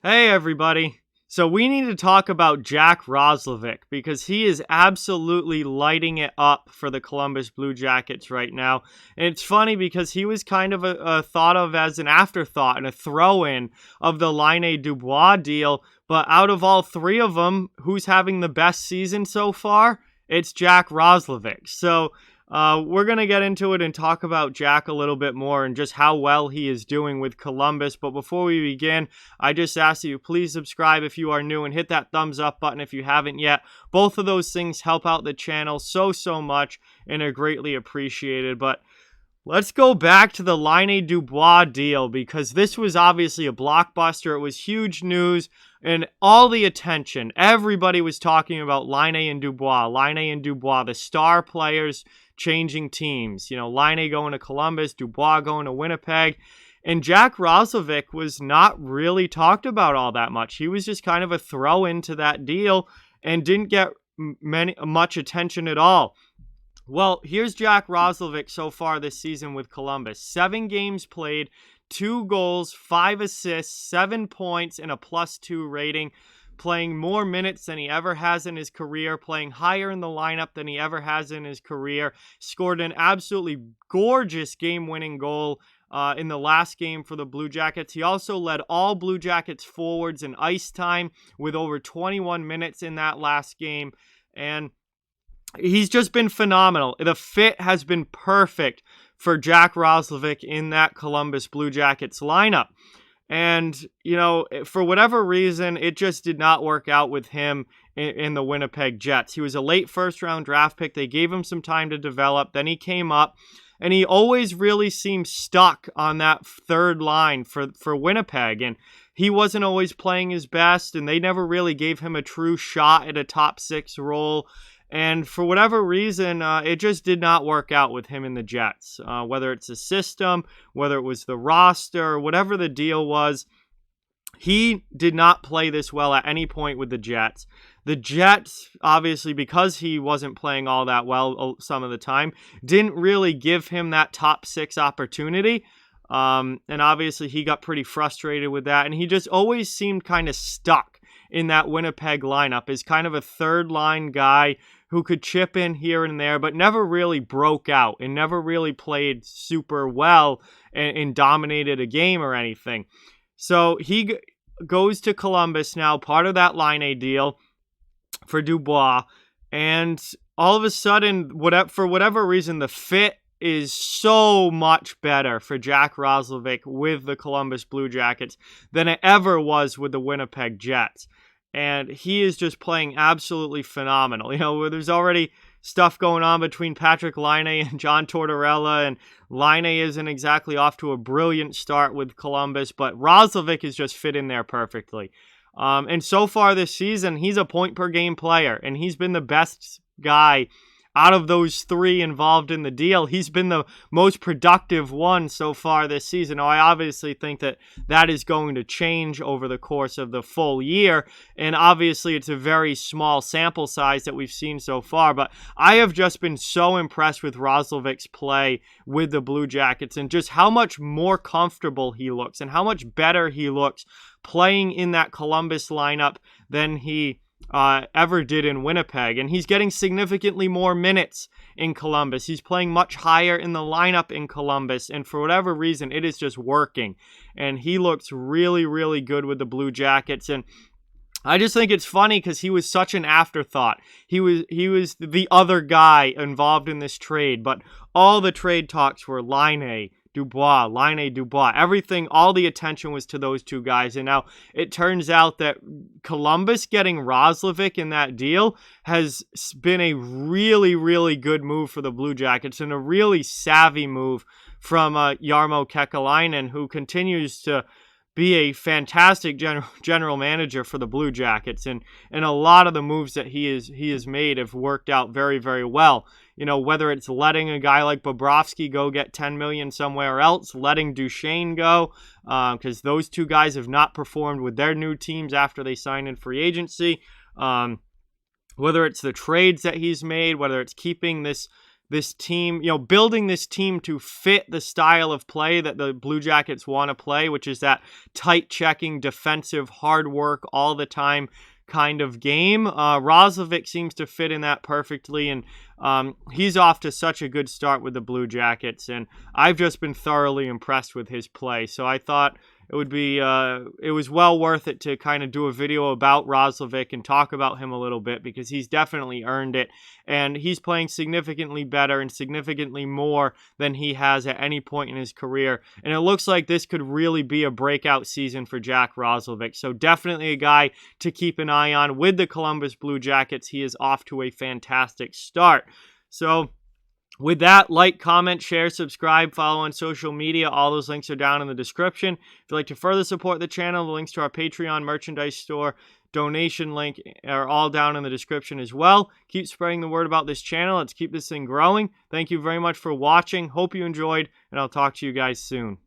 Hey, everybody. So we need to talk about Jack Roslovic because he is absolutely lighting it up for the Columbus Blue Jackets right now. And it's funny because he was kind of thought of as an afterthought and a throw-in of the Laine Dubois deal. But out of all three of them, who's having the best season so far? It's Jack Roslovic. So we're going to get into it and talk about Jack a little bit more and just how well he is doing with Columbus. But before we begin, I just ask that you please subscribe if you are new and hit that thumbs up button if you haven't yet. Both of those things help out the channel so much and are greatly appreciated. But let's go back to the Laine Dubois deal because this was obviously a blockbuster. It was huge news and all the attention. Everybody was talking about Laine and Dubois, the star players changing teams. You know, Laine going to Columbus, Dubois going to Winnipeg. And Jack Roslovic was not really talked about all that much. He was just kind of a throw into that deal and didn't get much attention at all. Well, here's Jack Roslovic so far this season with Columbus. 7 games played, 2 goals, 5 assists, 7 points, and a +2 rating. Playing more minutes than he ever has in his career, playing higher in the lineup than he ever has in his career. Scored an absolutely gorgeous game-winning goal in the last game for the Blue Jackets. He also led all Blue Jackets forwards in ice time with over 21 minutes in that last game. And he's just been phenomenal. The fit has been perfect for Jack Roslovic in that Columbus Blue Jackets lineup. And, you know, for whatever reason, it just did not work out with him in the Winnipeg Jets. He was a late first-round draft pick. They gave him some time to develop. Then he came up, and he always really seemed stuck on that third line for Winnipeg. And he wasn't always playing his best, and they never really gave him a true shot at a top 6 role. And for whatever reason, it just did not work out with him in the Jets. Whether it's the system, whether it was the roster, whatever the deal was, he did not play this well at any point with the Jets. The Jets, obviously, because he wasn't playing all that well some of the time, didn't really give him that top 6 opportunity. And obviously, he got pretty frustrated with that. And he just always seemed kind of stuck in that Winnipeg lineup as kind of a third-line guy who could chip in here and there, but never really broke out and never really played super well and dominated a game or anything. So he goes to Columbus now, part of that Laine deal for Dubois, and all of a sudden, for whatever reason, the fit is so much better for Jack Roslovic with the Columbus Blue Jackets than it ever was with the Winnipeg Jets. And he is just playing absolutely phenomenal. You know, there's already stuff going on between Patrik Laine and John Tortorella, and Laine isn't exactly off to a brilliant start with Columbus, but Roslovic is just fit in there perfectly. And so far this season, he's a point-per-game player, and he's been the best guy out of those 3 involved in the deal. He's been the most productive one so far this season. Now, I obviously think that is going to change over the course of the full year, and obviously it's a very small sample size that we've seen so far, but I have just been so impressed with Roslovic's play with the Blue Jackets and just how much more comfortable he looks and how much better he looks playing in that Columbus lineup than he ever did in Winnipeg. And he's getting significantly more minutes in Columbus. He's playing much higher in the lineup in Columbus, and for whatever reason, it is just working. And he looks really, really good with the Blue Jackets. And I just think it's funny because he was such an afterthought. He was the other guy involved in this trade, but all the trade talks were Laine Dubois, everything, all the attention was to those 2 guys. And now it turns out that Columbus getting Roslovic in that deal has been a really, really good move for the Blue Jackets and a really savvy move from Jarmo Kekalainen, who continues to be a fantastic general manager for the Blue Jackets. And a lot of the moves that he has made have worked out very, very well. You know, whether it's letting a guy like Bobrovsky go get $10 million somewhere else, letting Duchesne go, because those 2 guys have not performed with their new teams after they signed in free agency. Whether it's the trades that he's made, whether it's keeping this this team, building this team to fit the style of play that the Blue Jackets want to play, which is that tight checking, defensive, hard work all the time kind of game. Roslovic seems to fit in that perfectly, and he's off to such a good start with the Blue Jackets, and I've just been thoroughly impressed with his play. So I thought it was well worth it to kind of do a video about Roslovic and talk about him a little bit, because he's definitely earned it, and he's playing significantly better and significantly more than he has at any point in his career, and it looks like this could really be a breakout season for Jack Roslovic. So definitely a guy to keep an eye on with the Columbus Blue Jackets. He is off to a fantastic start. So with that, like, comment, share, subscribe, follow on social media. All those links are down in the description. If you'd like to further support the channel, the links to our Patreon merchandise store, donation link are all down in the description as well. Keep spreading the word about this channel. Let's keep this thing growing. Thank you very much for watching. Hope you enjoyed, and I'll talk to you guys soon.